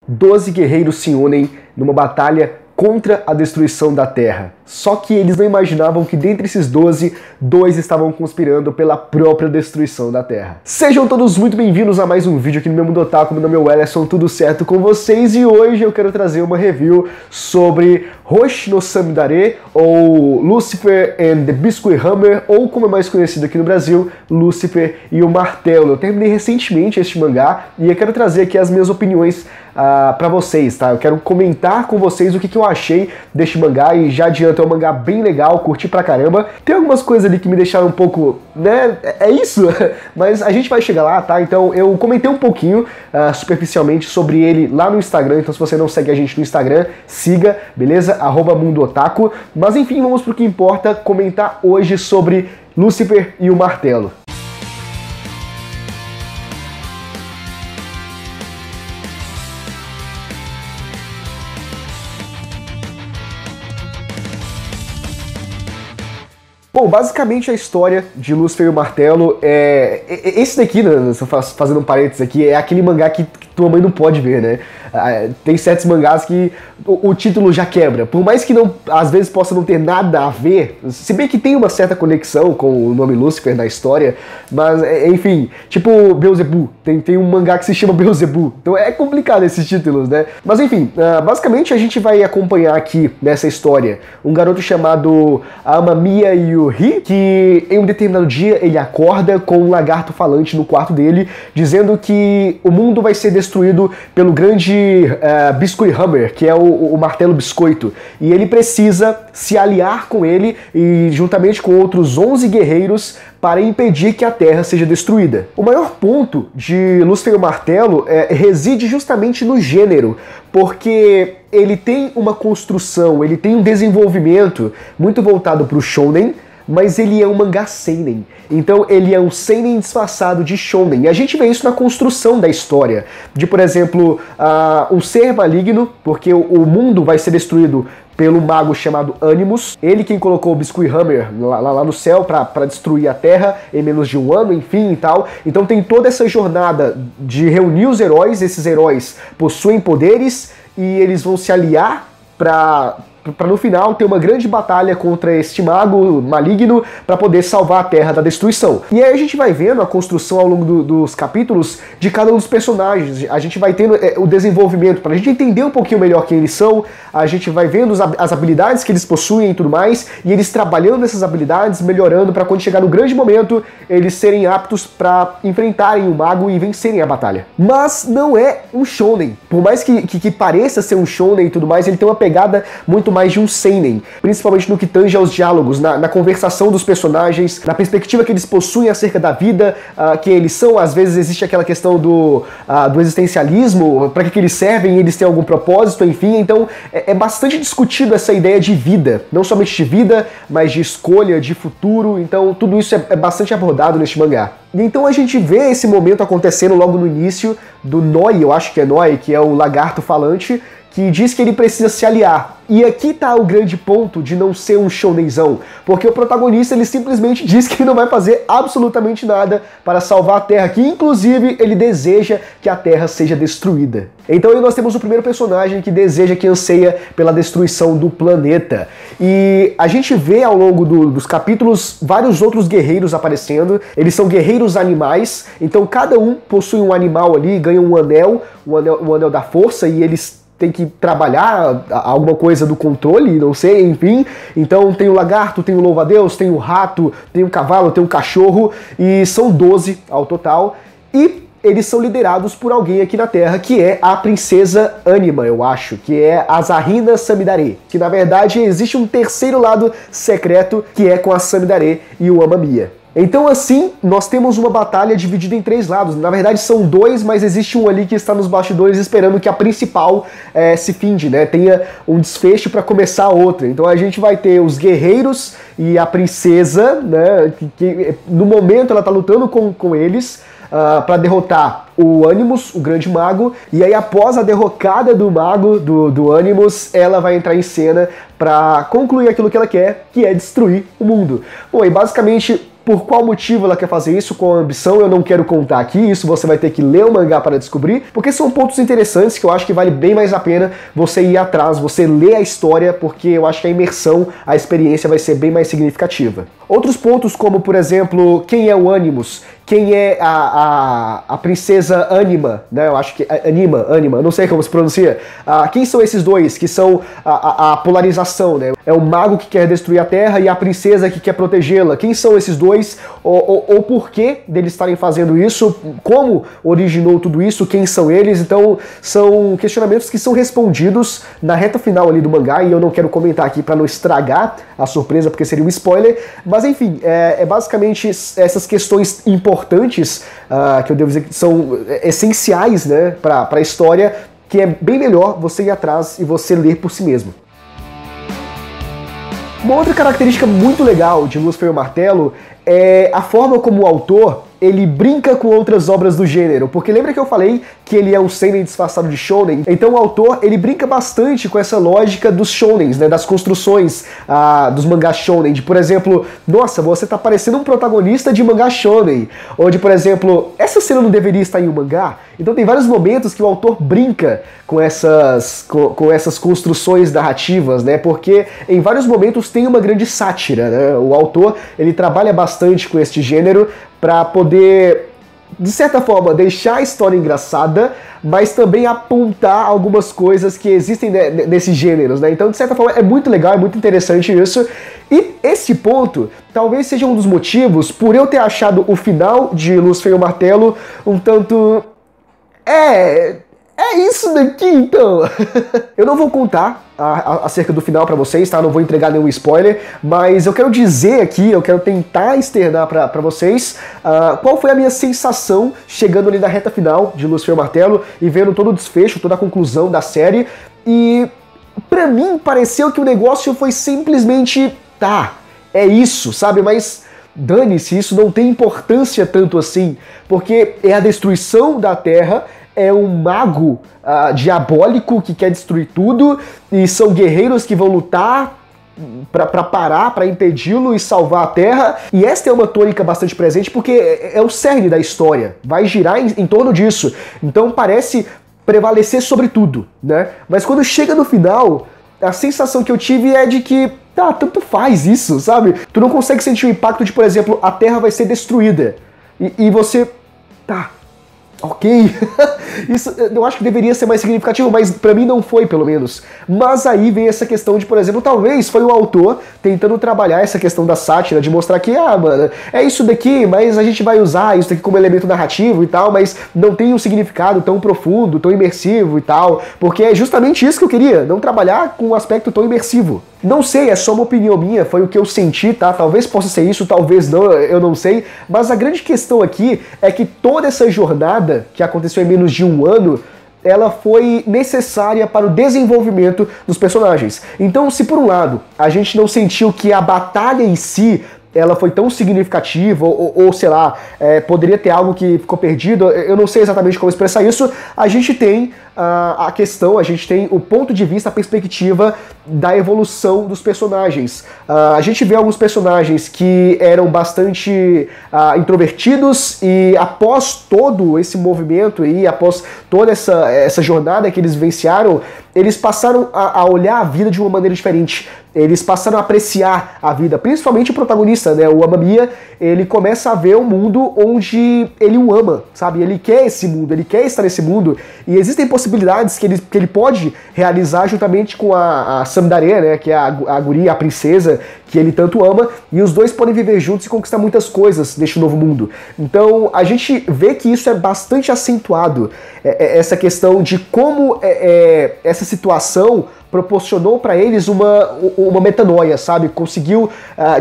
12 guerreiros se unem numa batalha contra a destruição da Terra. Só que eles não imaginavam que dentre esses 12, 2 estavam conspirando pela própria destruição da Terra. Sejam todos muito bem-vindos a mais um vídeo aqui no meu Mundo Otaku. Meu nome é Wellerson, tudo certo com vocês? E hoje eu quero trazer uma review sobre Hoshi no Samidare, ou Lucifer and the Biscuit Hammer, ou como é mais conhecido aqui no Brasil, Lucifer e o Martelo. Eu terminei recentemente este mangá e eu quero trazer aqui as minhas opiniões pra vocês, tá? Eu quero comentar com vocês o que eu achei deste mangá e já adianto, é um mangá bem legal, curti pra caramba. Tem algumas coisas ali que me deixaram um pouco, né, é isso, mas a gente vai chegar lá, tá? Então eu comentei um pouquinho, superficialmente, sobre ele lá no Instagram, então se você não segue a gente no Instagram, siga, beleza? @MundoOtaku. Mas enfim, vamos pro que importa, comentar hoje sobre Lucifer e o Martelo. Bom, basicamente a história de Lucifer e o Martelo é... Esse daqui, né, fazendo um parênteses aqui, é aquele mangá que tua mãe não pode ver, né? Tem certos mangás que o título já quebra. Por mais que não, às vezes possa não ter nada a ver, se bem que tem uma certa conexão com o nome Lucifer na história, mas, enfim, tipo Beelzebub. Tem um mangá que se chama Beelzebub. Então é complicado esses títulos, né? Mas enfim, basicamente a gente vai acompanhar aqui nessa história um garoto chamado Amamiya Yuhi, que em um determinado dia ele acorda com um lagarto falante no quarto dele, dizendo que o mundo vai ser destruído pelo grande Biscuit Hammer, que é o martelo biscoito, e ele precisa se aliar com ele e juntamente com outros 11 guerreiros para impedir que a Terra seja destruída. O maior ponto de Lucifer e o Martelo reside justamente no gênero, porque ele tem uma construção, ele tem um desenvolvimento muito voltado para o shounen, mas ele é um mangá seinen. Então ele é um seinen disfarçado de shounen. E a gente vê isso na construção da história. De, por exemplo, um ser maligno, porque o mundo vai ser destruído pelo mago chamado Animus. Ele quem colocou o Biscuit Hammer lá no céu para destruir a Terra em menos de um ano, enfim e tal. Então tem toda essa jornada de reunir os heróis. Esses heróis possuem poderes e eles vão se aliar para no final ter uma grande batalha contra este mago maligno para poder salvar a Terra da destruição. E aí a gente vai vendo a construção ao longo dos capítulos de cada um dos personagens. A gente vai tendo o desenvolvimento para a gente entender um pouquinho melhor quem eles são. A gente vai vendo as habilidades que eles possuem e tudo mais, e eles trabalhando essas habilidades, melhorando para quando chegar no grande momento eles serem aptos para enfrentarem o mago e vencerem a batalha. Mas não é um shounen. Por mais que pareça ser um shounen e tudo mais, ele tem uma pegada muito mais de um seinen, principalmente no que tange aos diálogos, na conversação dos personagens, na perspectiva que eles possuem acerca da vida, quem eles são. Às vezes existe aquela questão do existencialismo, para que eles servem, eles têm algum propósito, enfim. Então é bastante discutido essa ideia de vida, não somente de vida, mas de escolha, de futuro. Então tudo isso é bastante abordado neste mangá. E então a gente vê esse momento acontecendo logo no início do Noi, eu acho que é Noi, que é o lagarto falante, que diz que ele precisa se aliar. E aqui tá o grande ponto de não ser um shounenzão, porque o protagonista ele simplesmente diz que ele não vai fazer absolutamente nada para salvar a Terra, que inclusive ele deseja que a Terra seja destruída. Então aí nós temos o primeiro personagem que deseja, que anseia pela destruição do planeta. E a gente vê ao longo dos capítulos vários outros guerreiros aparecendo. Eles são guerreiros animais, então cada um possui um animal ali, ganha um anel da força, e eles tem que trabalhar alguma coisa do controle, não sei, enfim. Então tem o lagarto, tem o louva-a-Deus, tem o rato, tem o cavalo, tem o cachorro, e são 12 ao total. E eles são liderados por alguém aqui na Terra, que é a princesa Anima, eu acho, que é a Zarina Samidare. Que na verdade existe um terceiro lado secreto, que é com a Samidare e o Amamiya. Então assim, nós temos uma batalha dividida em 3 lados. Na verdade são 2, mas existe um ali que está nos bastidores esperando que a principal se finde, né? Tenha um desfecho para começar a outra. Então a gente vai ter os guerreiros e a princesa, né? Que no momento ela está lutando com eles para derrotar o Animus, o grande mago, e aí após a derrocada do mago, do Animus, ela vai entrar em cena para concluir aquilo que ela quer, que é destruir o mundo. Bom, e basicamente Por qual motivo ela quer fazer isso, qual a ambição, eu não quero contar aqui, isso você vai ter que ler o mangá para descobrir, porque são pontos interessantes que eu acho que vale bem mais a pena você ir atrás, você ler a história, porque eu acho que a imersão, a experiência vai ser bem mais significativa. Outros pontos como, por exemplo, quem é o Animus, quem é a princesa Anima, né? Eu acho que Anima, não sei como se pronuncia. Quem são esses dois que são a polarização, né? É o mago que quer destruir a Terra e a princesa que quer protegê-la. Quem são esses dois? Ou por que deles estarem fazendo isso? Como originou tudo isso? Quem são eles? Então, são questionamentos que são respondidos na reta final ali do mangá, e eu não quero comentar aqui para não estragar a surpresa, porque seria um spoiler. Mas enfim, é basicamente essas questões importantes que eu devo dizer que são essenciais, né, para a história, que é bem melhor você ir atrás e você ler por si mesmo. Uma outra característica muito legal de Lúcifer e o Martelo é a forma como o autor ele brinca com outras obras do gênero, porque lembra que eu falei que ele é um seinen disfarçado de shounen? Então o autor, ele brinca bastante com essa lógica dos shounens, né, das construções dos mangás shounen, de, por exemplo, nossa, você tá parecendo um protagonista de mangá shounen, ou de, por exemplo, essa cena não deveria estar em um mangá? Então tem vários momentos que o autor brinca com essas construções narrativas, né, porque em vários momentos tem uma grande sátira, né, o autor, ele trabalha bastante com este gênero, para poder, de certa forma, deixar a história engraçada, mas também apontar algumas coisas que existem nesses gêneros, né? Então, de certa forma, é muito legal, é muito interessante isso. E esse ponto talvez seja um dos motivos por eu ter achado o final de Lúcifer e o Martelo um tanto... É isso daqui, então! Eu não vou contar acerca do final pra vocês, tá? Não vou entregar nenhum spoiler, mas eu quero dizer aqui, eu quero tentar externar pra vocês qual foi a minha sensação chegando ali na reta final de Lúcifer e o Martelo e vendo todo o desfecho, toda a conclusão da série. E pra mim pareceu que o negócio foi simplesmente, tá, é isso, sabe? Mas dane-se, isso não tem importância tanto assim, porque é a destruição da Terra, é um mago diabólico que quer destruir tudo, e são guerreiros que vão lutar para parar, para impedi-lo e salvar a Terra. E esta é uma tônica bastante presente porque é o cerne da história, vai girar em torno disso. Então parece prevalecer sobre tudo, né? Mas quando chega no final, a sensação que eu tive é de que tanto faz isso, sabe? Tu não consegue sentir o impacto de, por exemplo, a Terra vai ser destruída. E você... ok, isso eu acho que deveria ser mais significativo, mas pra mim não foi, pelo menos. Mas aí vem essa questão de, por exemplo, talvez foi o autor tentando trabalhar essa questão da sátira, de mostrar que, mano, é isso daqui, mas a gente vai usar isso daqui como elemento narrativo e tal, mas não tem um significado tão profundo, tão imersivo e tal, porque é justamente isso que eu queria, não trabalhar com um aspecto tão imersivo. Não sei, é só uma opinião minha, foi o que eu senti, tá? Talvez possa ser isso, talvez não, eu não sei, mas a grande questão aqui é que toda essa jornada que aconteceu em menos de um ano, ela foi necessária para o desenvolvimento dos personagens. Então, se por um lado a gente não sentiu que a batalha em si ela foi tão significativa, ou sei lá, poderia ter algo que ficou perdido, eu não sei exatamente como expressar isso, a gente tem a questão, a gente tem o ponto de vista, a perspectiva da evolução dos personagens. A gente vê alguns personagens que eram bastante introvertidos e após todo esse movimento e após toda essa jornada que eles vivenciaram, eles passaram a olhar a vida de uma maneira diferente. Eles passaram a apreciar a vida, principalmente o protagonista, né? O Amamiya, ele começa a ver um mundo onde ele o ama, sabe? Ele quer esse mundo, ele quer estar nesse mundo, e existem possibilidades que ele pode realizar juntamente com a Samidare, né? Que é a guria, a princesa, que ele tanto ama, e os dois podem viver juntos e conquistar muitas coisas neste novo mundo. Então, a gente vê que isso é bastante acentuado, essa questão de como essa situação proporcionou para eles uma metanoia, sabe? Conseguiu,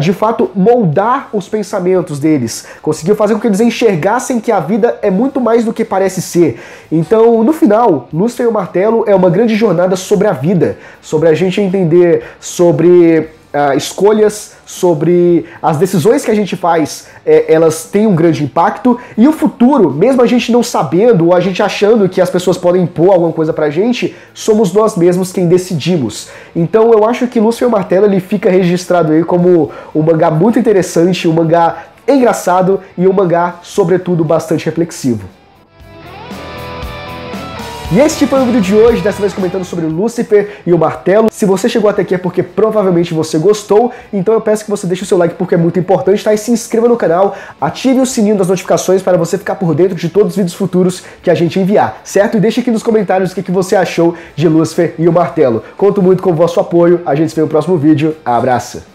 de fato, moldar os pensamentos deles. Conseguiu fazer com que eles enxergassem que a vida é muito mais do que parece ser. Então, no final, Lúcifer e o Martelo é uma grande jornada sobre a vida, sobre a gente entender sobre escolhas, sobre as decisões que a gente faz, elas têm um grande impacto, e o futuro, mesmo a gente não sabendo, ou a gente achando que as pessoas podem impor alguma coisa pra gente, somos nós mesmos quem decidimos. Então eu acho que Lúcifer e o Martelo ele fica registrado aí como um mangá muito interessante, um mangá engraçado e um mangá, sobretudo, bastante reflexivo. E este foi o vídeo de hoje, dessa vez comentando sobre Lúcifer e o Martelo. Se você chegou até aqui é porque provavelmente você gostou, então eu peço que você deixe o seu like porque é muito importante, tá? E se inscreva no canal, ative o sininho das notificações para você ficar por dentro de todos os vídeos futuros que a gente enviar, certo? E deixe aqui nos comentários o que você achou de Lúcifer e o Martelo. Conto muito com o vosso apoio, a gente se vê no próximo vídeo, abraço!